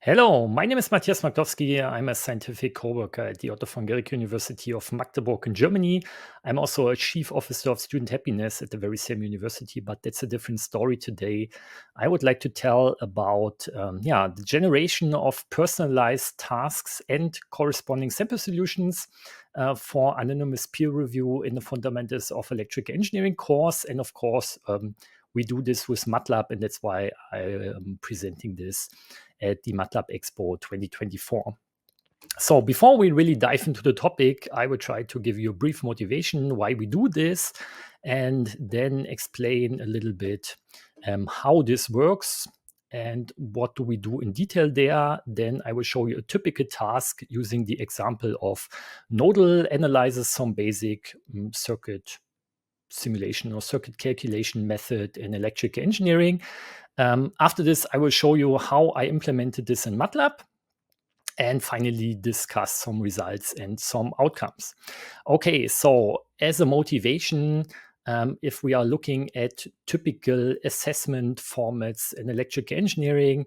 Hello, my name is Matthias Magdowski. I'm a scientific co-worker at the Otto von Guericke University of Magdeburg in Germany. I'm also a chief officer of student happiness at the very same university, but that's a different story today. I would like to tell about the generation of personalized tasks and corresponding sample solutions for anonymous peer review in the Fundamentals of Electrical Engineering course. And of course, we do this with MATLAB, and that's why I am presenting this at the MATLAB EXPO 2024. So before we really dive into the topic, I will try to give you a brief motivation why we do this, and then explain a little bit how this works and what do we do in detail there. Then I will show you a typical task using the example of nodal analyzes, some basic circuit simulation or circuit calculation method in electrical engineering. After this, I will show you how I implemented this in MATLAB, and finally discuss some results and some outcomes. Okay, so as a motivation, if we are looking at typical assessment formats in electrical engineering,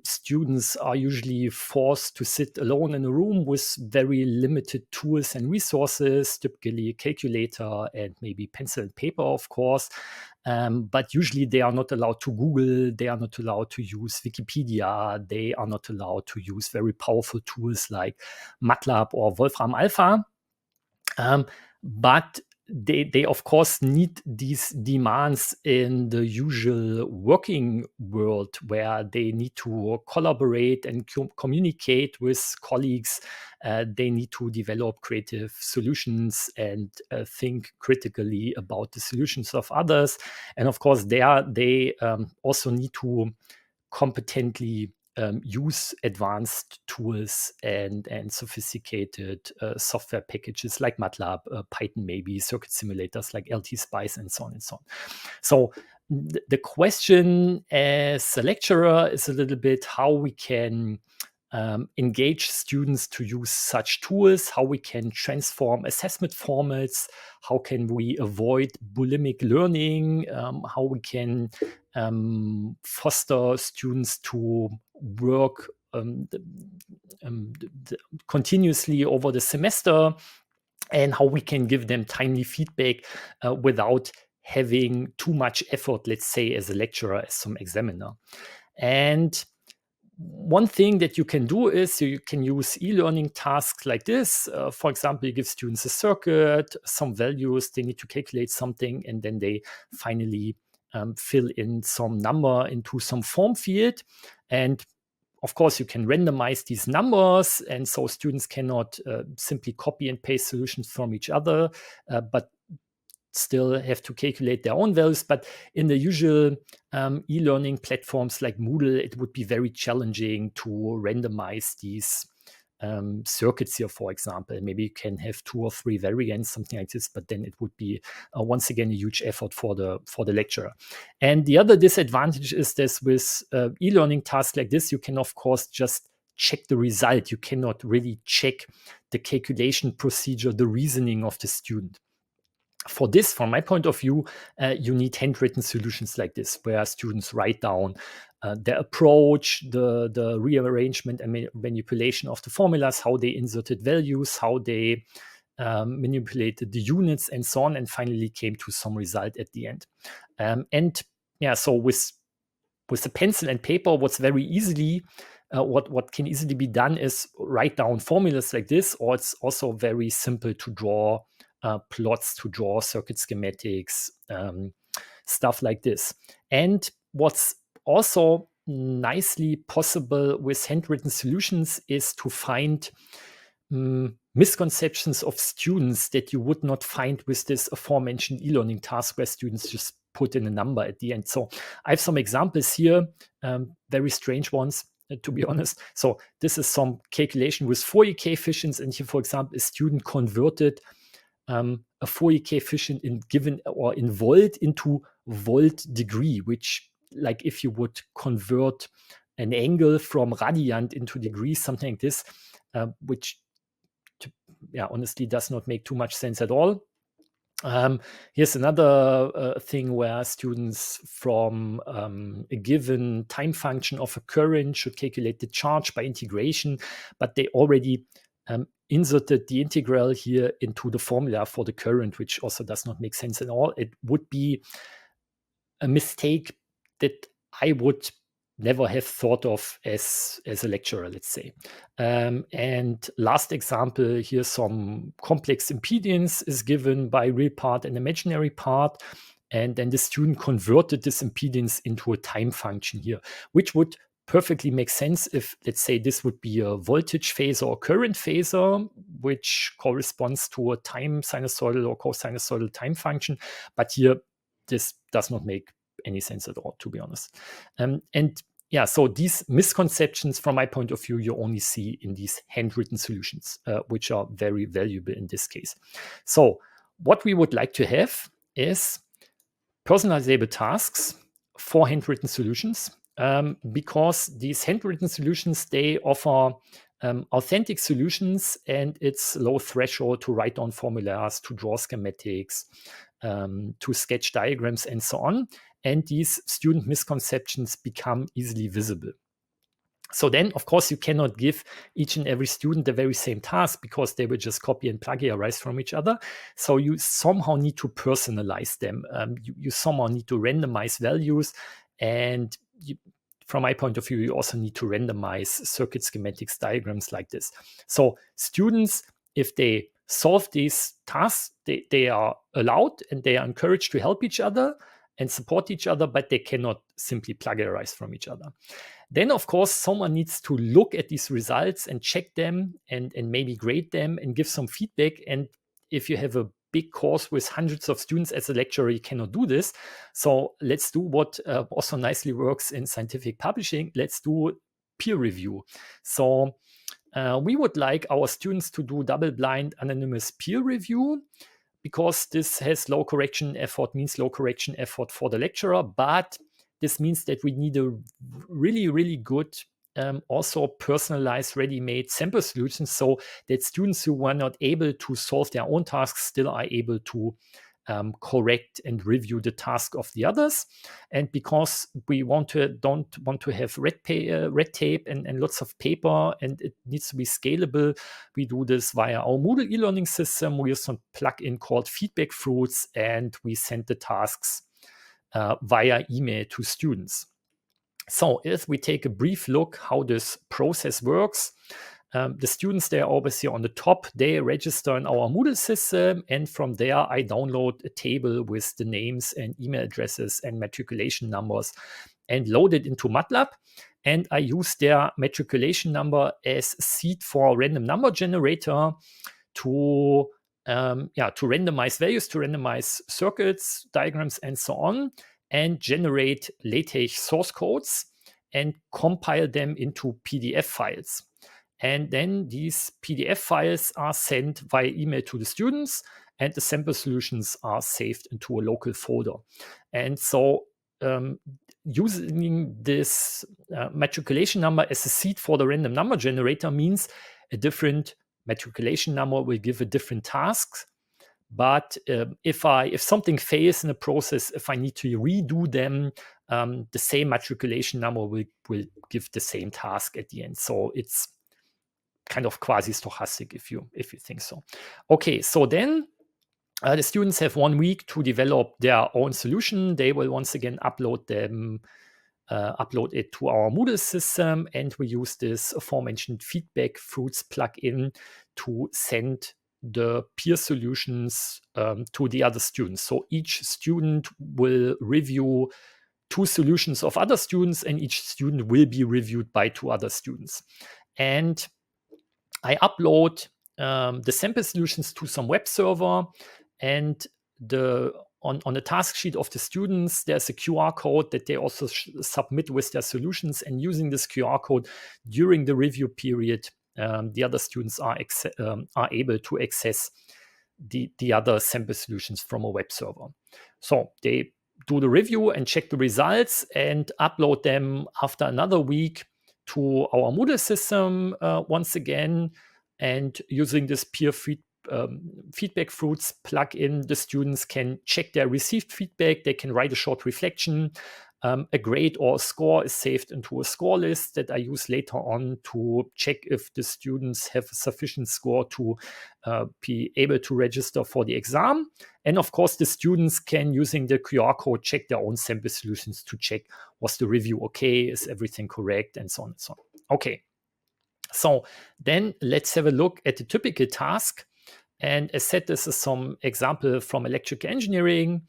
students are usually forced to sit alone in a room with very limited tools and resources, typically a calculator and maybe pencil and paper, of course. But usually they are not allowed to Google, they are not allowed to use Wikipedia, they are not allowed to use very powerful tools like MATLAB or Wolfram Alpha. But they of course need these demands in the usual working world, where they need to collaborate and communicate with colleagues. They need to develop creative solutions and think critically about the solutions of others. And of course, they also need to competently use advanced tools and sophisticated software packages like MATLAB, Python maybe, circuit simulators like LT-Spice, and so on and so on. So the question as a lecturer is a little bit how we can engage students to use such tools, how we can transform assessment formats, how can we avoid bulimic learning, how we can foster students to work continuously over the semester, and how we can give them timely feedback without having too much effort, let's say, as a lecturer, as some examiner. And one thing that you can do is you can use e-learning tasks like this. For example, you give students a circuit, some values, they need to calculate something, and then they finally fill in some number into some form field. And of course, you can randomize these numbers, and so students cannot simply copy and paste solutions from each other, but still have to calculate their own values. But in the usual e-learning platforms like Moodle, it would be very challenging to randomize these circuits here, for example. Maybe you can have 2 or 3 variants, something like this, but then it would be once again a huge effort for the lecturer. And the other disadvantage is this: with e-learning tasks like this, you can of course just check the result. You cannot really check the calculation procedure, the reasoning of the student. For this, from my point of view, you need handwritten solutions like this, where students write down their approach, the rearrangement and manipulation of the formulas, how they inserted values, how they manipulated the units, and so on, and finally came to some result at the end. So with the pencil and paper, what can easily be done is write down formulas like this, or it's also very simple to draw plots, to draw circuit schematics, stuff like this. And what's also nicely possible with handwritten solutions is to find misconceptions of students that you would not find with this aforementioned e-learning task, where students just put in a number at the end. So I have some examples here, very strange ones, to be honest. So this is some calculation with Fourier coefficients, and here, for example, a student converted a Fourier coefficient in volt into volt degree, which, like if you would convert an angle from radian into degrees, something like this, which honestly does not make too much sense at all. Here's another thing where students from a given time function of a current should calculate the charge by integration, but they already inserted the integral here into the formula for the current, which also does not make sense at all. It would be a mistake that I would never have thought of as a lecturer, let's say. And last example, here some complex impedance is given by real part and imaginary part. And then the student converted this impedance into a time function here, which would perfectly make sense if, let's say, this would be a voltage phasor or current phasor, which corresponds to a time sinusoidal or cosinusoidal time function. But here, this does not make any sense at all, to be honest. And yeah, so these misconceptions, from my point of view, you only see in these handwritten solutions, which are very valuable in this case. So what we would like to have is personalizable tasks for handwritten solutions, because these handwritten solutions, they offer authentic solutions, and it's low threshold to write down formulas, to draw schematics, to sketch diagrams, and so on. And these student misconceptions become easily visible. So then, of course, you cannot give each and every student the very same task, because they will just copy and plagiarize from each other. So you somehow need to personalize them. You somehow need to randomize values. And from my point of view, you also need to randomize circuit schematics diagrams like this. So students, if they solve these tasks, they are allowed and they are encouraged to help each other and support each other, but they cannot simply plagiarize from each other. Then, of course, someone needs to look at these results and check them and maybe grade them and give some feedback. And if you have a big course with hundreds of students as a lecturer, you cannot do this. So let's do what also nicely works in scientific publishing. Let's do peer review. So we would like our students to do double-blind anonymous peer review, because this has low correction effort, means low correction effort for the lecturer, but this means that we need a really, really good, also personalized, ready-made sample solutions, so that students who were not able to solve their own tasks still are able to correct and review the task of the others. And because we don't want to have red tape and lots of paper, and it needs to be scalable, we do this via our Moodle e-learning system. We use some plugin called Feedback Fruits, and we send the tasks via email to students. So if we take a brief look how this process works, the students, they are always here on the top. They register in our Moodle system, and from there I download a table with the names and email addresses and matriculation numbers and load it into MATLAB. And I use their matriculation number as seed for a random number generator to randomize values, to randomize circuits, diagrams, and so on, and generate LaTeX source codes and compile them into PDF files. And then these PDF files are sent via email to the students, and the sample solutions are saved into a local folder. And so using this matriculation number as a seed for the random number generator means a different matriculation number will give a different task. But if something fails in the process, if I need to redo them, the same matriculation number will give the same task at the end. So it's kind of quasi-stochastic if you think so. Okay, so then the students have 1 week to develop their own solution. They will once again upload it to our Moodle system, and we use this aforementioned Feedback Fruits plugin to send the peer solutions to the other students. So each student will review 2 solutions of other students, and each student will be reviewed by 2 other students. And I upload the sample solutions to some web server, and on the task sheet of the students, there's a QR code that they also submit with their solutions. And using this QR code during the review period, the other students are able to access the other sample solutions from a web server. So they do the review and check the results and upload them after another week to our Moodle system once again. And using this peer feedback fruits plugin, the students can check their received feedback. They can write a short reflection. A grade or a score is saved into a score list that I use later on to check if the students have a sufficient score to be able to register for the exam. And of course, the students can, using the QR code, check their own sample solutions to check, was the review okay, is everything correct, and so on and so on. Okay, so then let's have a look at the typical task. And as said, this is some example from electrical engineering,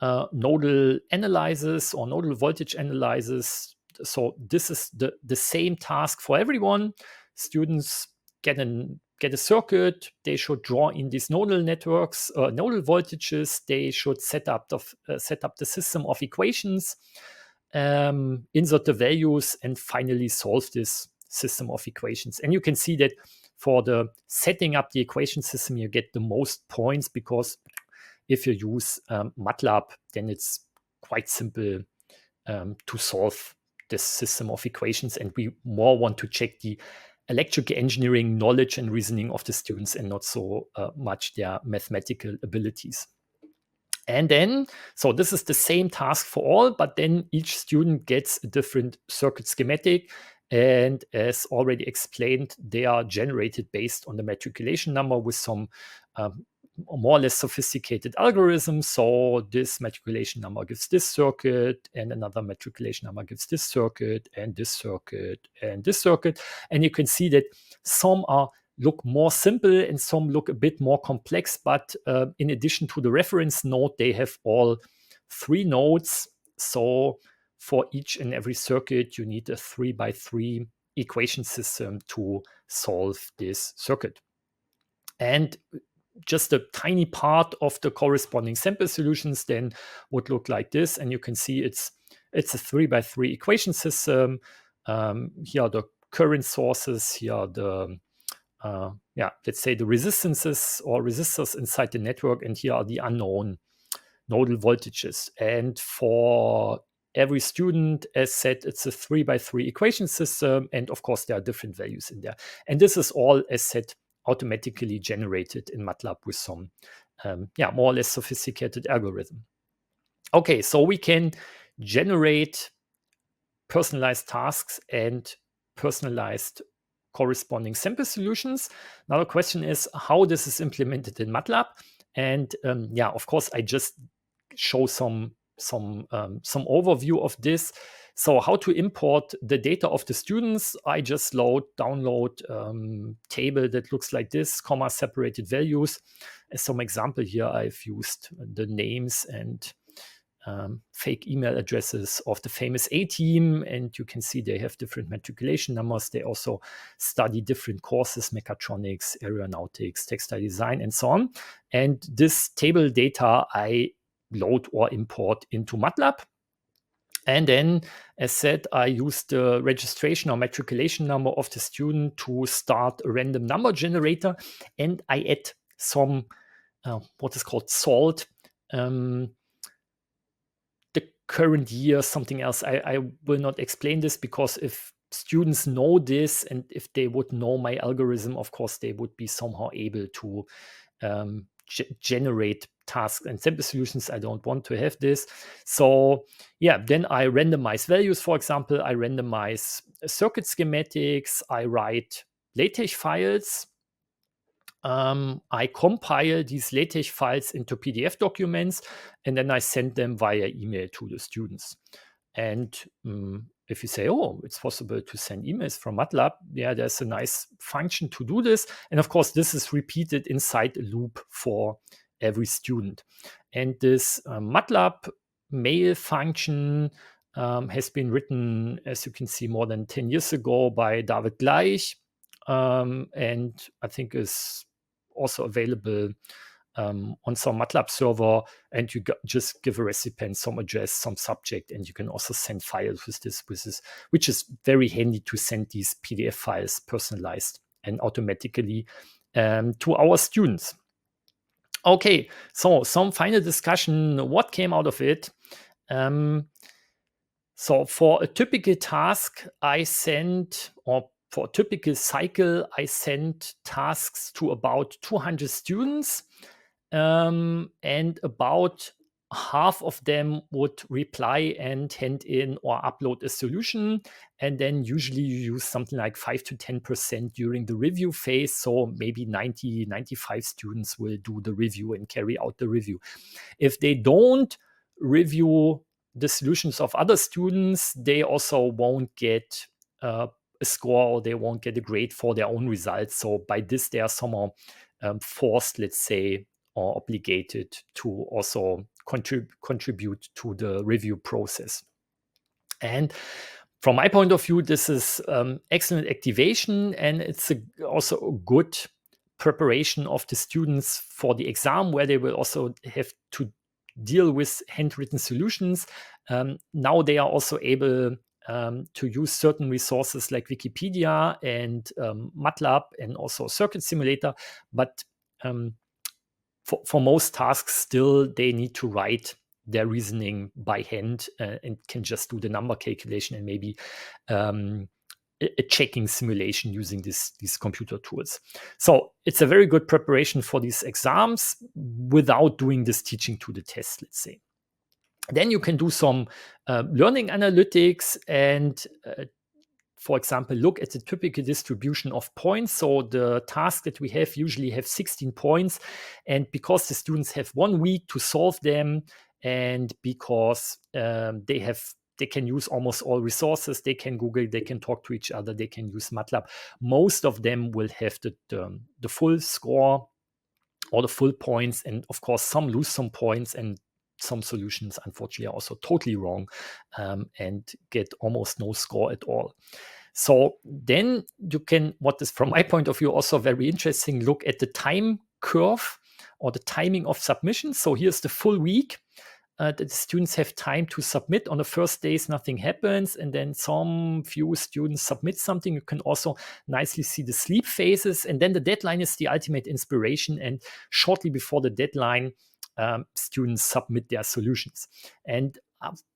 nodal analysis or nodal voltage analysis. So this is the same task for everyone. Students get a circuit. They should draw in these nodal networks, nodal voltages. They should set up the system of equations, insert the values, and finally solve this system of equations. And you can see that for the setting up the equation system, you get the most points, because if you use MATLAB, then it's quite simple to solve this system of equations. And we more want to check the electrical engineering knowledge and reasoning of the students, and not so much their mathematical abilities. And then, so this is the same task for all, but then each student gets a different circuit schematic. And as already explained, they are generated based on the matriculation number with some more or less sophisticated algorithms. So this matriculation number gives this circuit, and another matriculation number gives this circuit, and this circuit, and this circuit. And you can see that some look more simple and some look a bit more complex. But in addition to the reference node, they have all 3 nodes. So for each and every circuit, you need a 3x3 equation system to solve this circuit. And just a tiny part of the corresponding sample solutions then would look like this. And you can see it's a 3x3 equation system. Here are the current sources. Here are the let's say the resistances or resistors inside the network, and here are the unknown nodal voltages. And for every student, as said, it's a 3x3 equation system, and of course there are different values in there. And this is all, as said, automatically generated in MATLAB with some more or less sophisticated algorithm. Okay, so we can generate personalized tasks and personalized corresponding sample solutions. Now the question is how this is implemented in MATLAB. And of course, I just show some overview of this. So how to import the data of the students? I just download table that looks like this, comma separated values. As some example here, I've used the names and fake email addresses of the famous A team, and you can see they have different matriculation numbers. They also study different courses, mechatronics, aeronautics, textile design, and so on. And this table data I load or import into MATLAB. And then, as said, I use the registration or matriculation number of the student to start a random number generator, and I add some what is called salt. The current year, something else. I will not explain this, because if students know this and if they would know my algorithm, of course, they would be somehow able to generate tasks and sample solutions. I don't want to have this. So then I randomize values. For example, I randomize circuit schematics. I write LaTeX files. I compile these LaTeX files into PDF documents, and then I send them via email to the students. And if you say, oh, it's possible to send emails from MATLAB, there's a nice function to do this. And of course, this is repeated inside a loop for every student. And this MATLAB mail function has been written, as you can see, more than 10 years ago by David Gleich, and I think is also available on some MATLAB server, and you just give a recipient some address, some subject, and you can also send files with this, which is very handy to send these PDF files personalized and automatically to our students. Okay, so some final discussion, what came out of it? So for a typical task, I send, or for a typical cycle, I send tasks to about 200 students, and about half of them would reply and hand in or upload a solution. And then usually you use something like 5 to 10% during the review phase. So maybe 90, 95 students will do the review and carry out the review. If they don't review the solutions of other students, they also won't get a score, or they won't get a grade for their own results. So by this, they are somehow forced, let's say, or obligated to also contribute to the review process. And from my point of view, this is excellent activation, and it's also a good preparation of the students for the exam, where they will also have to deal with handwritten solutions. Now they are also able to use certain resources like Wikipedia and MATLAB and also Circuit Simulator, but for most tasks, still they need to write their reasoning by hand and can just do the number calculation and maybe a checking simulation using these computer tools. So it's a very good preparation for these exams without doing this teaching to the test, let's say. Then you can do some learning analytics and for example, look at the typical distribution of points. So the task that we have usually have 16 points. And because the students have 1 week to solve them, and because they can use almost all resources, they can Google, they can talk to each other, they can use MATLAB, most of them will have the full score or the full points. And of course, some lose some points, and some solutions, unfortunately, are also totally wrong and get almost no score at all. So then you can, what is from my point of view also very interesting, look at the time curve or the timing of submission. So here's the full week that the students have time to submit. On the first days, nothing happens, and then some few students submit something. You can also nicely see the sleep phases, and then the deadline is the ultimate inspiration, and shortly before the deadline, students submit their solutions. And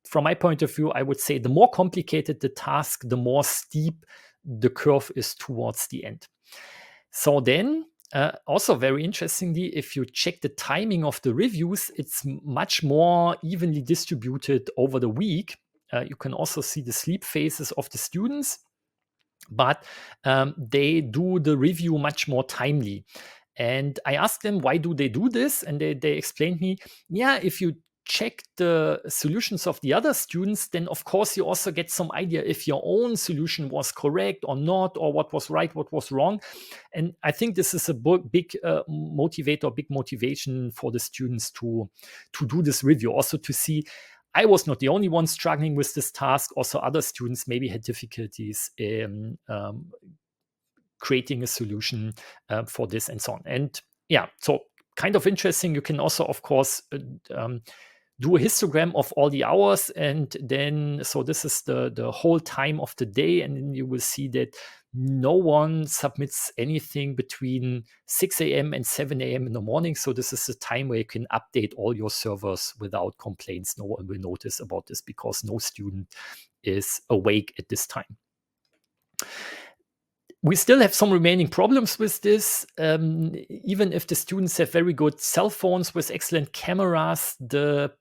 from my point of view, I would say the more complicated the task, the more steep the curve is towards the end. So then, also very interestingly, if you check the timing of the reviews, it's much more evenly distributed over the week. You can also see the sleep phases of the students, but they do the review much more timely. And I asked them, why do they do this? And they explained me, yeah, if you check the solutions of the other students, then of course you also get some idea if your own solution was correct or not, or what was right, what was wrong. And I think this is a big motivator, big motivation for the students to do this review, also to see I was not the only one struggling with this task. Also, other students maybe had difficulties in creating a solution for this and so on. And yeah, so kind of interesting. You can also, of course, do a histogram of all the hours, and then so this is the whole time of the day, and then you will see that no one submits anything between 6 a.m. and 7 a.m. in the morning. So this is the time where you can update all your servers without complaints. No one will notice about this because no student is awake at this time. We still have some remaining problems with this. Even if the students have very good cell phones with excellent cameras, the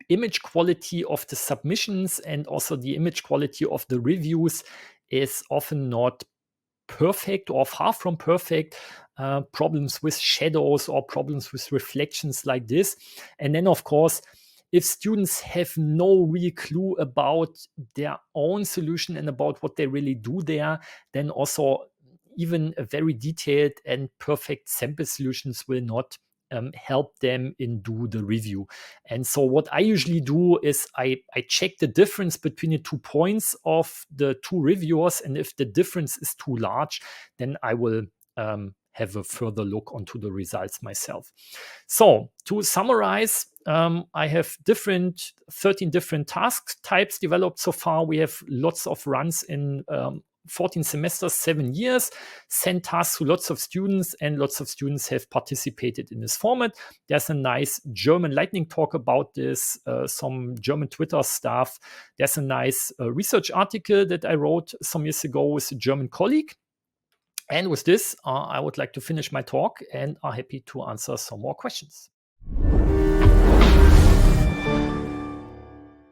image quality of the submissions and also the image quality of the reviews is often not perfect or far from perfect. Problems with shadows or problems with reflections like this. And then, of course, if students have no real clue about their own solution and about what they really do there, then also even a very detailed and perfect sample solutions will not help them in do the review. And so what I usually do is I check the difference between the 2 points of the 2 reviewers, and if the difference is too large, then I will have a further look onto the results myself. So to summarize, I have 13 different task types developed so far. We have lots of runs in 14 semesters, 7 years, sent tasks to lots of students, and lots of students have participated in this format. There's a nice German lightning talk about this, some German Twitter stuff. There's a nice research article that I wrote some years ago with a German colleague. And with this, I would like to finish my talk and are happy to answer some more questions.